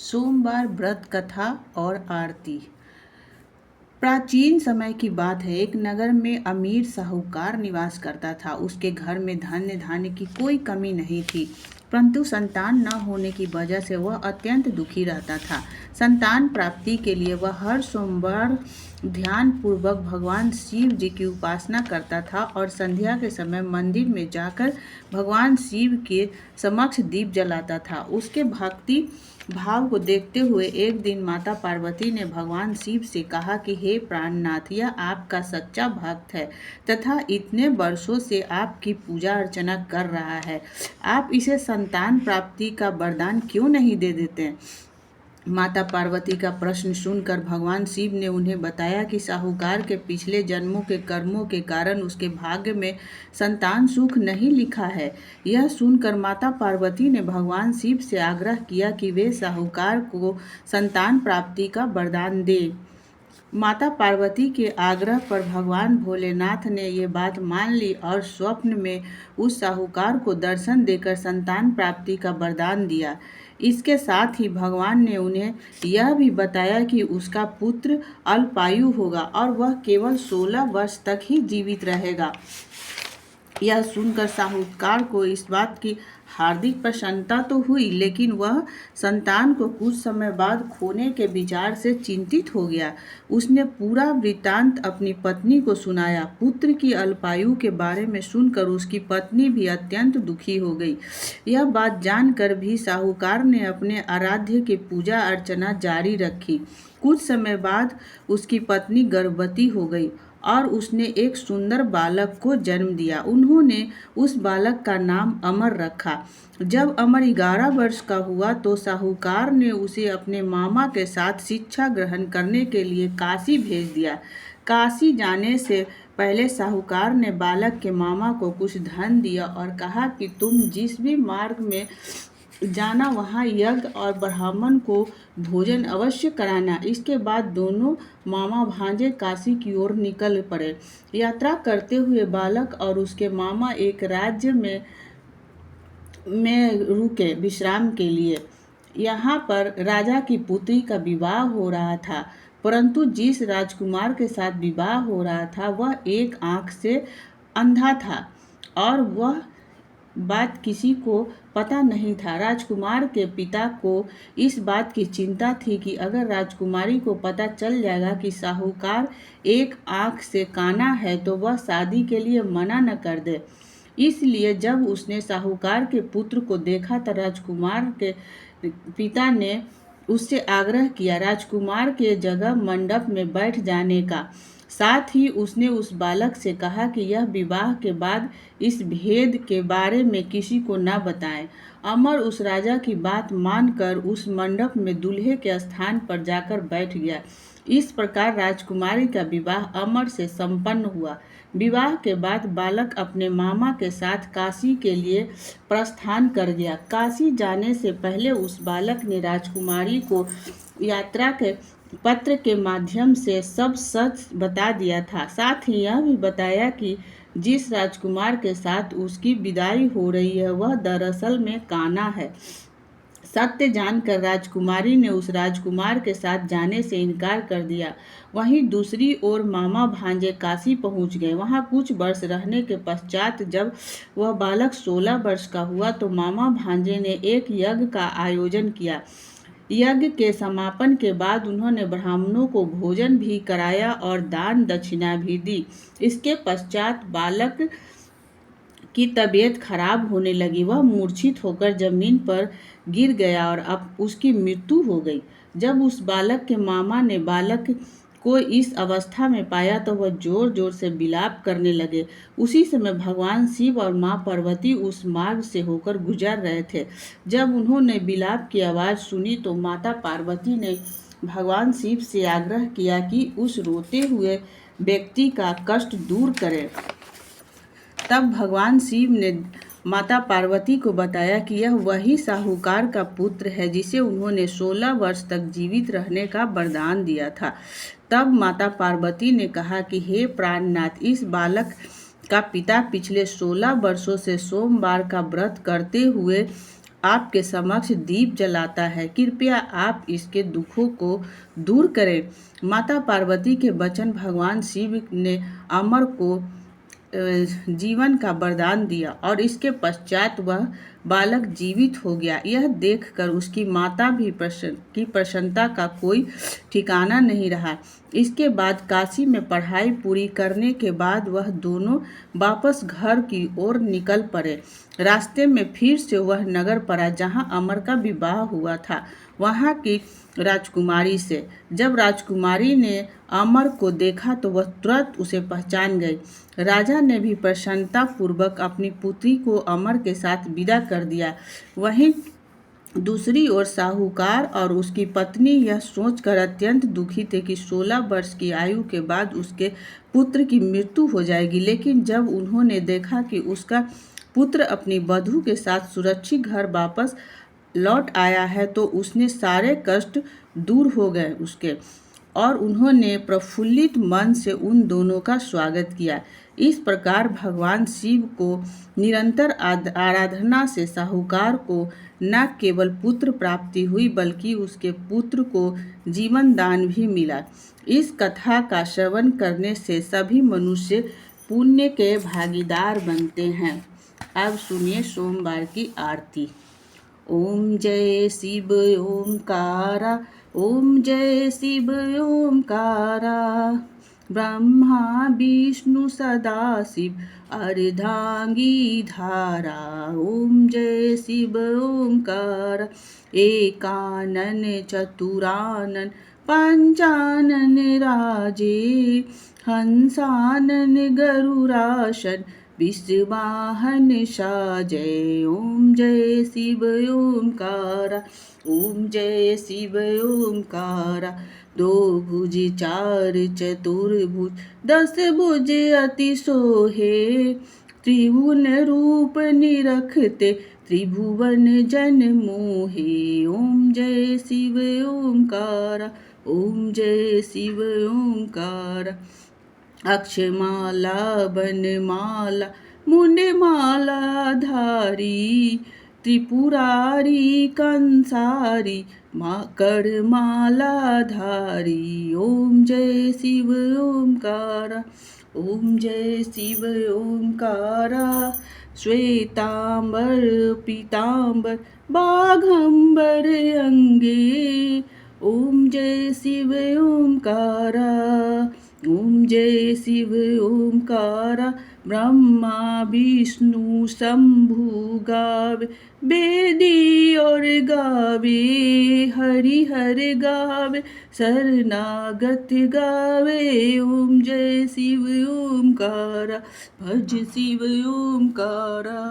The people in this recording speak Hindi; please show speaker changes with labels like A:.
A: सोमवार व्रत कथा और आरती। प्राचीन समय की बात है। एक नगर में अमीर साहूकार निवास करता था। उसके घर में धन्य धान्य की कोई कमी नहीं थी, परंतु संतान न होने की वजह से वह अत्यंत दुखी रहता था। संतान प्राप्ति के लिए वह हर सोमवार ध्यान पूर्वक भगवान शिव जी की उपासना करता था और संध्या के समय मंदिर में जाकर भगवान शिव के समक्ष दीप जलाता था। उसके भक्ति भाव को देखते हुए एक दिन माता पार्वती ने भगवान शिव से कहा कि हे प्राणनाथ, यह आपका सच्चा भक्त है तथा इतने वर्षों से आपकी पूजा अर्चना कर रहा है। आप इसे संतान प्राप्ति का वरदान क्यों नहीं दे देते? माता पार्वती का प्रश्न सुनकर भगवान शिव ने उन्हें बताया कि साहूकार के पिछले जन्मों के कर्मों के कारण उसके भाग्य में संतान सुख नहीं लिखा है। यह सुनकर माता पार्वती ने भगवान शिव से आग्रह किया कि वे साहूकार को संतान प्राप्ति का वरदान दें। माता पार्वती के आग्रह पर भगवान भोलेनाथ ने ये बात मान ली और स्वप्न में उस साहूकार को दर्शन देकर संतान प्राप्ति का वरदान दिया। इसके साथ ही भगवान ने उन्हें यह भी बताया कि उसका पुत्र अल्पायु होगा और वह केवल 16 वर्ष तक ही जीवित रहेगा। यह सुनकर साहूकार को इस बात की हार्दिक प्रसन्नता तो हुई, लेकिन वह संतान को कुछ समय बाद खोने के विचार से चिंतित हो गया। उसने पूरा वृत्तांत अपनी पत्नी को सुनाया। पुत्र की अल्पायु के बारे में सुनकर उसकी पत्नी भी अत्यंत दुखी हो गई। यह बात जानकर भी साहूकार ने अपने आराध्य की पूजा अर्चना जारी रखी। कुछ समय बाद उसकी पत्नी गर्भवती हो गई और उसने एक सुंदर बालक को जन्म दिया। उन्होंने उस बालक का नाम अमर रखा। जब अमर 11 वर्ष का हुआ तो साहूकार ने उसे अपने मामा के साथ शिक्षा ग्रहण करने के लिए काशी भेज दिया। काशी जाने से पहले साहूकार ने बालक के मामा को कुछ धन दिया और कहा कि तुम जिस भी मार्ग में जाना वहाँ यज्ञ और ब्राह्मण को भोजन अवश्य कराना। इसके बाद दोनों मामा भांजे काशी की ओर निकल पड़े। यात्रा करते हुए बालक और उसके मामा एक राज्य में रुके विश्राम के लिए। यहाँ पर राजा की पुत्री का विवाह हो रहा था, परंतु जिस राजकुमार के साथ विवाह हो रहा था वह एक आंख से अंधा था और वह बात किसी को पता नहीं था। राजकुमार के पिता को इस बात की चिंता थी कि अगर राजकुमारी को पता चल जाएगा कि साहूकार एक आंख से काना है तो वह शादी के लिए मना न कर दे। इसलिए जब उसने साहूकार के पुत्र को देखा तो राजकुमार के पिता ने उससे आग्रह किया राजकुमार के जगह मंडप में बैठ जाने का। साथ ही उसने उस बालक से कहा कि यह विवाह के बाद इस भेद के बारे में किसी को न बताएं। अमर उस राजा की बात मानकर उस मंडप में दूल्हे के स्थान पर जाकर बैठ गया। इस प्रकार राजकुमारी का विवाह अमर से संपन्न हुआ। विवाह के बाद बालक अपने मामा के साथ काशी के लिए प्रस्थान कर गया। काशी जाने से पहले उस बालक ने राजकुमारी को यात्रा के पत्र के माध्यम से सब सच बता दिया था। साथ ही यह भी बताया कि जिस राजकुमार के साथ उसकी विदाई हो रही है वह दरअसल में काना है। सत्य जानकर राजकुमारी ने उस राजकुमार के साथ जाने से इनकार कर दिया। वहीं दूसरी ओर मामा भांजे काशी पहुंच गए। वहां कुछ वर्ष रहने के पश्चात जब वह बालक 16 वर्ष का हुआ तो मामा भांजे ने एक यज्ञ का आयोजन किया। यज्ञ के समापन के बाद उन्होंने ब्राह्मणों को भोजन भी कराया और दान दक्षिणा भी दी। इसके पश्चात बालक की तबीयत खराब होने लगी। वह मूर्छित होकर जमीन पर गिर गया और अब उसकी मृत्यु हो गई। जब उस बालक के मामा ने बालक को इस अवस्था में पाया तो वह जोर जोर से विलाप करने लगे। उसी समय भगवान शिव और माँ पार्वती उस मार्ग से होकर गुजर रहे थे। जब उन्होंने विलाप की आवाज़ सुनी तो माता पार्वती ने भगवान शिव से आग्रह किया कि उस रोते हुए व्यक्ति का कष्ट दूर करें। तब भगवान शिव ने माता पार्वती को बताया कि यह वही साहूकार का पुत्र है जिसे उन्होंने 16 वर्ष तक जीवित रहने का वरदान दिया था। तब माता पार्वती ने कहा कि हे प्राणनाथ, इस बालक का पिता पिछले 16 वर्षों से सोमवार का व्रत करते हुए आपके समक्ष दीप जलाता है, कृपया आप इसके दुखों को दूर करें। माता पार्वती के वचन भगवान शिव ने अमर को जीवन का वरदान दिया और इसके पश्चात वह बालक जीवित हो गया। यह देखकर उसकी माता भी प्रसन्नता का कोई ठिकाना नहीं रहा। इसके बाद काशी में पढ़ाई पूरी करने के बाद वह दोनों वापस घर की ओर निकल पड़े। रास्ते में फिर से वह नगर पड़ा जहां अमर का विवाह हुआ था, वहां की राजकुमारी से। जब राजकुमारी ने अमर को देखा तो वह तुरंत उसे पहचान गई। राजा ने भी प्रसन्नता पूर्वक अपनी पुत्री को अमर के साथ विदा कर दिया। वहीं दूसरी ओर साहूकार और उसकी पत्नी यह सोचकर अत्यंत दुखी थे कि 16 वर्ष की आयु के बाद उसके पुत्र की मृत्यु हो जाएगी। लेकिन जब उन्होंने देखा कि उसका पुत्र अपनी वधू के साथ सुरक्षित घर वापस लौट आया है तो उसने सारे कष्ट दूर हो गए उसके, और उन्होंने प्रफुल्लित मन से उन दोनों का स्वागत किया। इस प्रकार भगवान शिव को निरंतर आराधना से साहूकार को न केवल पुत्र प्राप्ति हुई बल्कि उसके पुत्र को जीवन दान भी मिला। इस कथा का श्रवण करने से सभी मनुष्य पुण्य के भागीदार बनते हैं। अब सुनिए सोमवार की आरती। ओम जय शिव ओमकारा, ओम जय शिव ओमकारा। ब्रह्मा विष्णु सदाशिव अर्धांगी धारा। ओम जय शिव ओमकार। एकानन चतुरानन पंचानन राजे। हंसानन गरुरासन विश्ववाहन साजय। ओम जय शिव ओमकारा, ओम जय शिव ओमकारा। दो भुज चार चतुर्भुज 10 भुज अति सोहे। त्रिभुवन रूप निरखते त्रिभुवन जन मोहे। ओम जय शिव ओमकारा, ओम जय शिव ओमकारा। अक्षमाला बनमाला मुंडमाला धारी। त्रिपुरारी कंसारी करमाला धारी। ओम जय शिव ओमकारा, ओम जय शिव ओमकारा। श्वेतांबर पीतांबर बाघंबर अंगे। ओम जय शिव ओमकारा, ओम जय शिव ओमकारा। ब्रह्मा विष्णु शंभु गावे बेदी और गावे। हरि हर गावे शरणागत गावे। ओम जय शिव ओमकारा, भज शिव ओमकारा।